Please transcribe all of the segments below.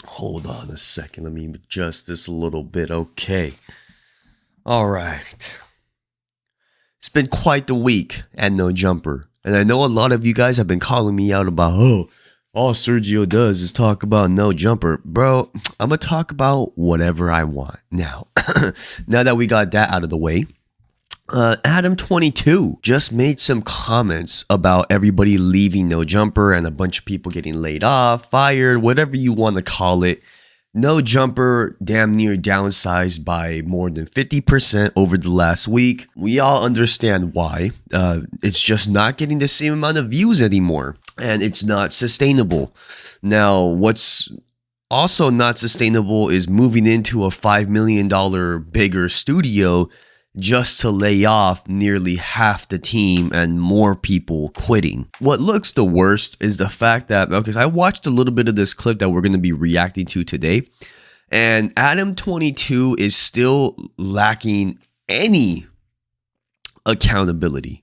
Hold on a second. Let me adjust this a little bit. Okay. All right. It's been quite the week at NoJumper. And I know a lot of you guys have been calling me out about, all Sergio does is talk about NoJumper. Bro, I'm going to talk about whatever I want. Now, now that we got that out of the way, Adam22 just made some comments about everybody leaving NoJumper and a bunch of people getting laid off, fired, whatever you want to call it. NoJumper damn near downsized by more than 50% over the last week. We all understand why. It's just not getting the same amount of views anymore, and it's not sustainable. Now, what's also not sustainable is moving into a $5 million bigger studio just to lay off nearly half the team and more people quitting. What looks the worst is the fact that, okay, I watched a little bit of this clip that we're going to be reacting to today, and Adam22 is still lacking any accountability.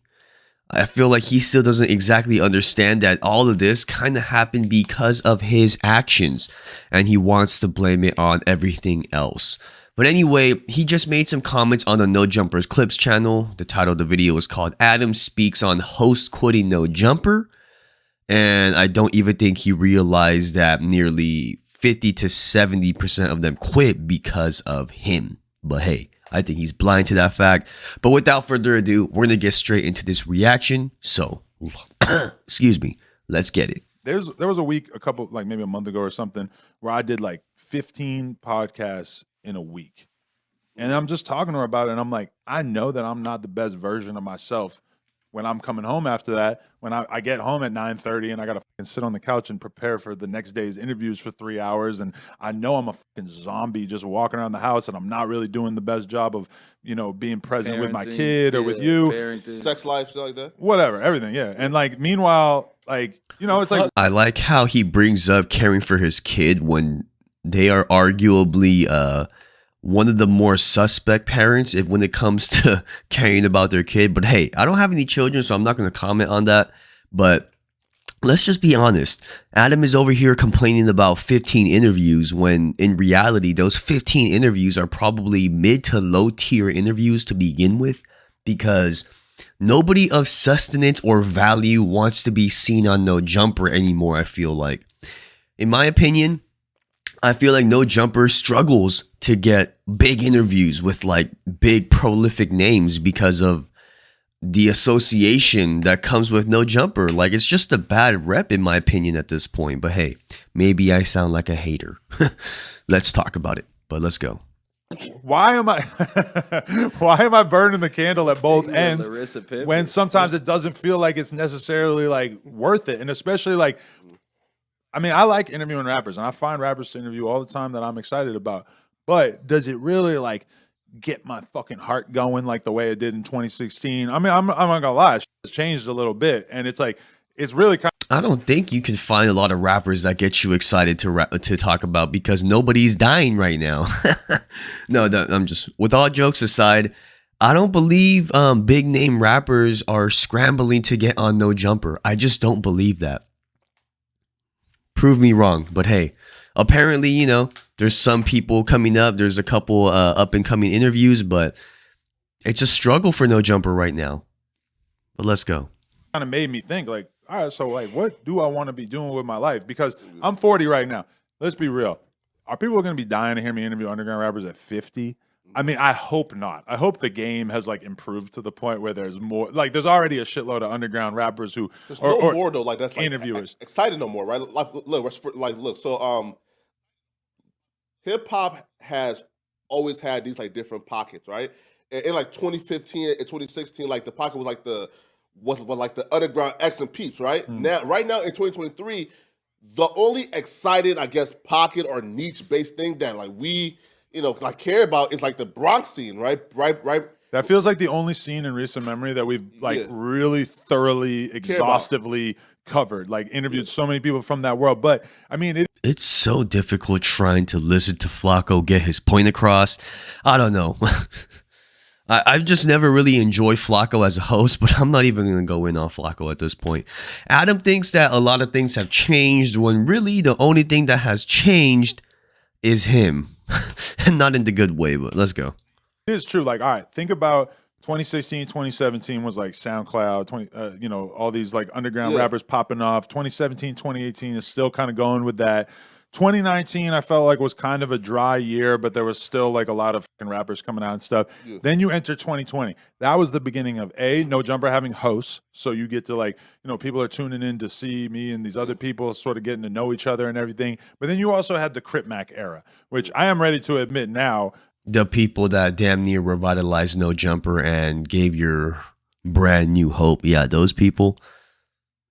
I feel like he still doesn't exactly understand that all of this kind of happened because of his actions, and he wants to blame it on everything else. But anyway, he just made some comments on the NoJumper's Clips channel. The title of the video is called Adam Speaks on Host Quitting NoJumper. And I don't even think he realized that nearly 50 to 70% of them quit because of him. But hey, I think he's blind to that fact. But without further ado, we're going to get straight into this reaction. So, excuse me, let's get it. There was a week, maybe a month ago or something, where I did like 15 podcasts in a week. And I'm just talking to her about it, and I'm like, I know that I'm not the best version of myself when I'm coming home after that. When I get home at 9:30 and I gotta fucking sit on the couch and prepare for the next day's interviews for 3 hours, and I know I'm a fucking zombie just walking around the house, and I'm not really doing the best job of, being present with my kid or with you. Parenting. Sex life, shit like that. Whatever, everything, yeah. And like, meanwhile, it's like, I like how he brings up caring for his kid when they are arguably one of the more suspect parents when it comes to caring about their kid. But hey, I don't have any children, so I'm not going to comment on that. But let's just be honest. Adam is over here complaining about 15 interviews when in reality, those 15 interviews are probably mid to low tier interviews to begin with, because nobody of sustenance or value wants to be seen on NoJumper anymore, I feel like. In my opinion, I feel like NoJumper struggles to get big interviews with like big prolific names because of the association that comes with NoJumper. Like, it's just a bad rep in my opinion at this point. But hey, maybe I sound like a hater. Let's talk about it, but let's go. Why am I burning the candle at both ends when sometimes it doesn't feel like it's necessarily like worth it? And especially like, I like interviewing rappers, and I find rappers to interview all the time that I'm excited about. But does it really like get my fucking heart going like the way it did in 2016? I'm not gonna lie, it's changed a little bit, and it's like it's really kind of. I don't think you can find a lot of rappers that get you excited to talk about, because nobody's dying right now. No, I'm just, with all jokes aside, I don't believe big name rappers are scrambling to get on NoJumper. I just don't believe that. Prove me wrong, but hey, apparently, there's some people coming up. There's a couple up and coming interviews, but it's a struggle for NoJumper right now. But let's go. Kind of made me think like, all right, so like, what do I want to be doing with my life? Because I'm 40 right now. Let's be real. Are people going to be dying to hear me interview underground rappers at 50? I hope not. I hope the game has like improved to the point where there's more. Like, there's already a shitload of underground rappers who there's no more though. Like, that's like interviewers excited no more, right? Look. So hip hop has always had these like different pockets, right? In like 2015 and 2016, like the pocket was like the underground X and Peeps, right? Right now in 2023, the only excited, I guess, pocket or niche based thing that like we care about is like the Bronx scene, right? That feels like the only scene in recent memory that we've really thoroughly, exhaustively covered. Like, interviewed so many people from that world. But it's so difficult trying to listen to Flacco get his point across. I don't know. I've just never really enjoyed Flacco as a host, but I'm not even going to go in on Flacco at this point. Adam thinks that a lot of things have changed when really the only thing that has changed is him. And not in the good way, but let's go. It is true. Like, all right, think about 2016, 2017 was like SoundCloud, you know, all these like underground rappers popping off. 2017, 2018 is still kind of going with that. 2019, I felt like was kind of a dry year, but there was still like a lot of fucking rappers coming out and stuff. Yeah. Then you enter 2020. That was the beginning of NoJumper having hosts. So you get to like, you know, people are tuning in to see me and these other people sort of getting to know each other and everything. But then you also had the Crip Mac era, which I am ready to admit now. The people that damn near revitalized NoJumper and gave your brand new hope. Yeah, those people.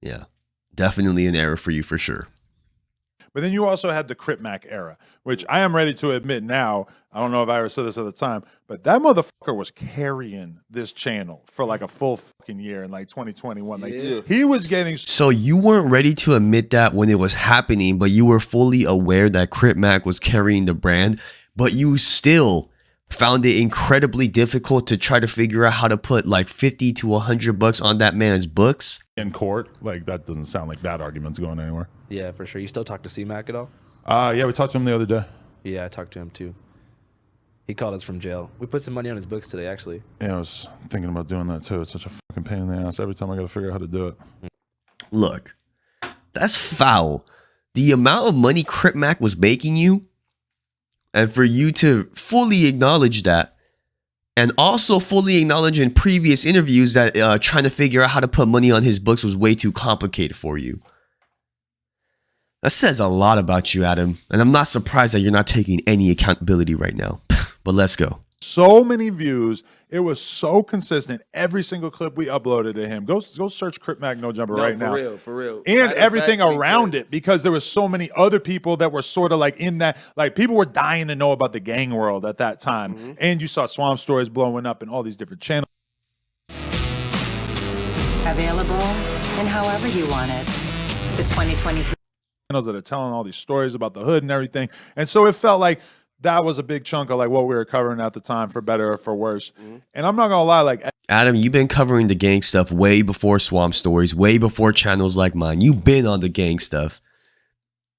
Yeah, definitely an era for you for sure. But then you also had the Crip Mac era, which I am ready to admit now. I don't know if I ever said this at the time, but that motherfucker was carrying this channel for like a full fucking year in like 2021. Like he was getting. So you weren't ready to admit that when it was happening, but you were fully aware that Crip Mac was carrying the brand, but you still found it incredibly difficult to try to figure out how to put like 50 to $100 on that man's books in court. Like that doesn't sound like that argument's going anywhere. Yeah, for sure. You still talk to C-Mac at all? Yeah, we talked to him the other day. Yeah, I talked to him too. He called us from jail. We put some money on his books today, actually. Yeah, I was thinking about doing that too. It's such a fucking pain in the ass. Every time I got to figure out how to do it. Look, that's foul. The amount of money Crip Mac was making you, and for you to fully acknowledge that, and also fully acknowledge in previous interviews that trying to figure out how to put money on his books was way too complicated for you. That says a lot about you, Adam, and I'm not surprised that you're not taking any accountability right now. But let's go. So many views. It was so consistent. Every single clip we uploaded to him. Go search Crip Mac NoJumper right now. For real. And everything around it, because there was so many other people that were sort of like in that, like people were dying to know about the gang world at that time. Mm-hmm. And you saw Swamp Stories blowing up in all these different channels. Available and however you want it. The 2023 that are telling all these stories about the hood and everything. And so it felt like that was a big chunk of like what we were covering at the time, for better or for worse. Mm-hmm. And I'm not gonna lie, like Adam, you've been covering the gang stuff way before Swamp Stories, way before channels like mine. You've been on the gang stuff.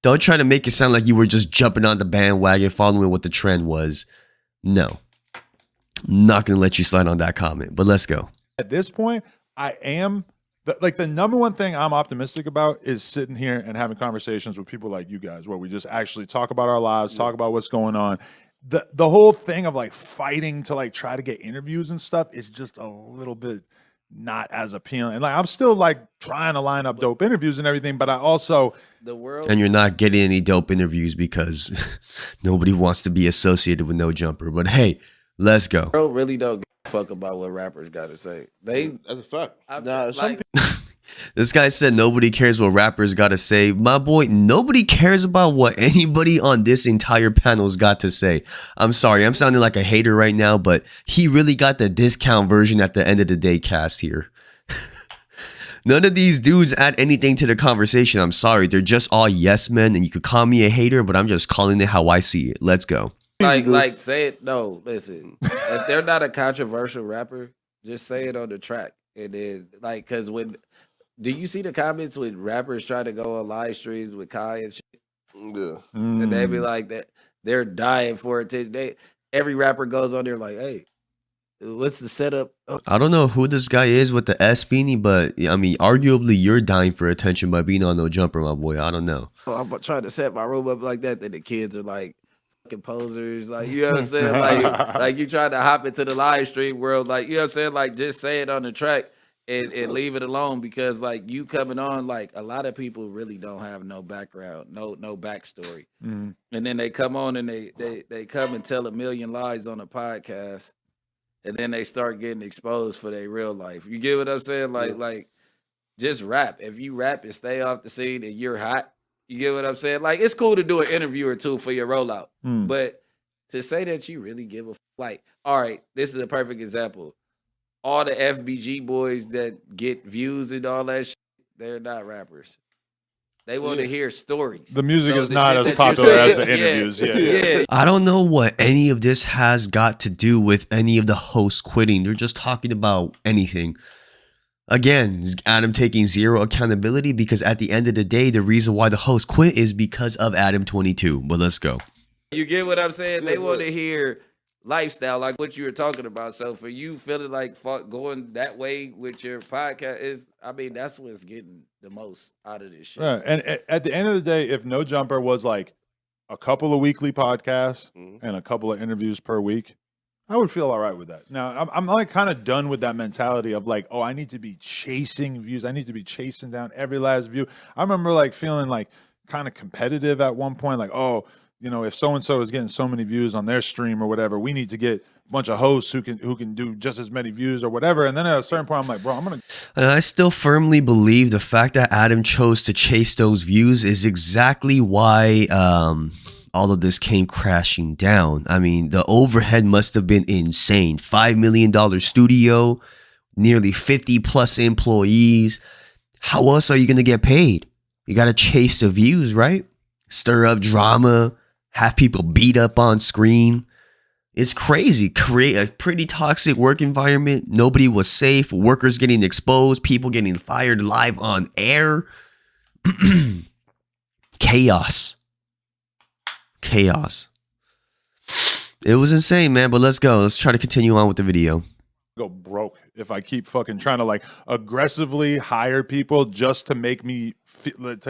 Don't try to make it sound like you were just jumping on the bandwagon, following what the trend was. No. I'm not gonna let you slide on that comment, but let's go. At this point, I am like the number one thing I'm optimistic about is sitting here and having conversations with people like you guys, where we just actually talk about our lives, talk about what's going on. The whole thing of like fighting to like try to get interviews and stuff is just a little bit not as appealing. And like I'm still like trying to line up dope interviews and everything, but I also and you're not getting any dope interviews because nobody wants to be associated with NoJumper. But hey, let's go. Bro, really don't give a fuck about what rappers got to say. That's a fact. This guy said nobody cares what rappers got to say. My boy, nobody cares about what anybody on this entire panel's got to say. I'm sorry, I'm sounding like a hater right now, but he really got the discount version at the end of the day cast here. None of these dudes add anything to the conversation. I'm sorry, they're just all yes men, and you could call me a hater, but I'm just calling it how I see it. Let's go. Like say it. No, listen. If they're not a controversial rapper, just say it on the track. And then, like, because do you see the comments when rappers try to go on live streams with Kai and shit? Yeah. And they be like that. They're dying for it. Every rapper goes on there like, hey, what's the setup? I don't know who this guy is with the S beanie, but I mean, arguably you're dying for attention by being on NoJumper, my boy. I don't know. I'm trying to set my room up like that. Then the kids are like fucking posers. Like, you know what I'm saying? Like you trying to hop into the live stream world. Like, you know what I'm saying? Like, just say it on the track. And leave it alone, because like you coming on, like a lot of people really don't have no background, no backstory. Mm-hmm. And then they come on and they come and tell a million lies on a podcast, and then they start getting exposed for their real life. You get what I'm saying? Like just rap. If you rap and stay off the scene and you're hot, you get what I'm saying? Like, it's cool to do an interview or two for your rollout. But to say that you really give a like, all right, this is a perfect example. All the FBG boys that get views and all that shit, they're not rappers. They want to hear stories. The music So is the not shit as that you're popular as saying, the interviews. Yeah. Yeah. I don't know what any of this has got to do with any of the hosts quitting. They're just talking about anything. Again, is Adam taking zero accountability? Because at the end of the day, the reason why the host quit is because of Adam22. But let's go. You get what I'm saying? They Yeah, want but- to hear lifestyle, like what you were talking about. So for you feeling like going that way with your podcast is, I mean, that's what's getting the most out of this shit. Right. And at the end of the day, if NoJumper was like a couple of weekly podcasts Mhm. and a couple of interviews per week, I would feel all right with that. Now, I'm like kind of done with that mentality of like, oh, I need to be chasing views. I need to be chasing down every last view. I remember like feeling like kind of competitive at one point, like, oh, you know, if so-and-so is getting so many views on their stream or whatever, we need to get a bunch of hosts who can do just as many views or whatever. And then at a certain point, I'm like, bro, I'm going to. And I still firmly believe the fact that Adam chose to chase those views is exactly why all of this came crashing down. I mean, the overhead must have been insane. $5 million studio, nearly 50 plus employees. How else are you going to get paid? You got to chase the views, right? Stir up drama, have people beat up on screen. It's crazy. Create a pretty toxic work environment. Nobody was safe. Workers getting exposed. People getting fired live on air. Chaos. It was insane, man. But let's go. Let's try to continue on with the video. Go broke if I keep fucking trying to like aggressively hire people just to make me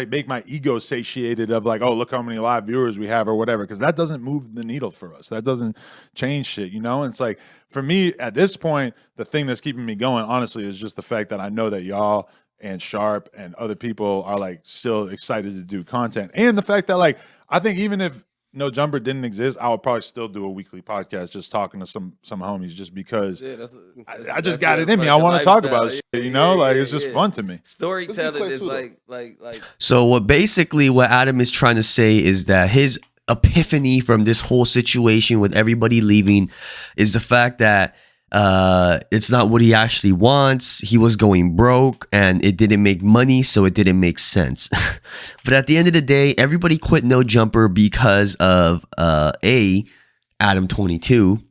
make my ego satiated of like, oh, look how many live viewers we have or whatever, because that doesn't move the needle for us. That doesn't change shit, you know. And it's like, for me at this point, the thing that's keeping me going honestly is just the fact that I know that y'all and Sharp and other people are like still excited to do content, and the fact that like I think even if NoJumper didn't exist, I would probably still do a weekly podcast just talking to some homies, just because I just got it in me. I want to talk about shit, you know, like it's just fun to me. Storytelling is too, like. So what Adam is trying to say is that his epiphany from this whole situation with everybody leaving is the fact that it's not what he actually wants. He was going broke and it didn't make money, so it didn't make sense. But at the end of the day, everybody quit NoJumper because of A, Adam22,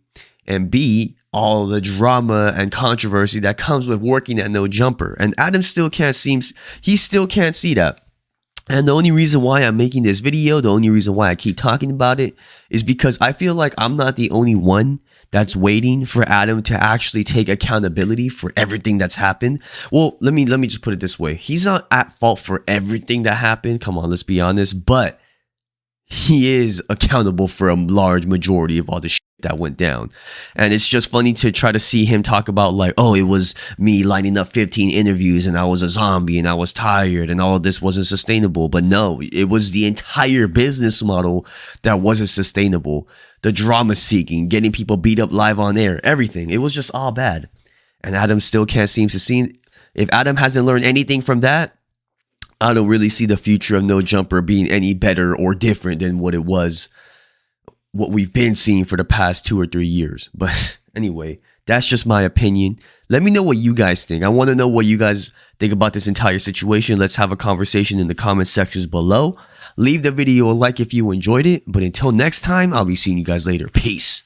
and B, all the drama and controversy that comes with working at NoJumper. And Adam still can't see that. And the only reason why I'm making this video, the only reason why I keep talking about it, is because I feel like I'm not the only one that's waiting for Adam to actually take accountability for everything that's happened. Well, let me just put it this way. He's not at fault for everything that happened. Come on, let's be honest. But he is accountable for a large majority of all the shit that went down. And it's just funny to try to see him talk about like, oh, it was me lining up 15 interviews and I was a zombie and I was tired and all of this wasn't sustainable. But no, it was the entire business model that wasn't sustainable. The drama seeking, getting people beat up live on air, everything. It was just all bad. And Adam still can't seem to see. If Adam hasn't learned anything from that, I don't really see the future of NoJumper being any better or different than what we've been seeing for the past 2 or 3 years. But anyway, that's just my opinion. Let me know what you guys think. I want to know what you guys think about this entire situation. Let's have a conversation in the comment sections below. Leave the video a like if you enjoyed it. But until next time, I'll be seeing you guys later. Peace.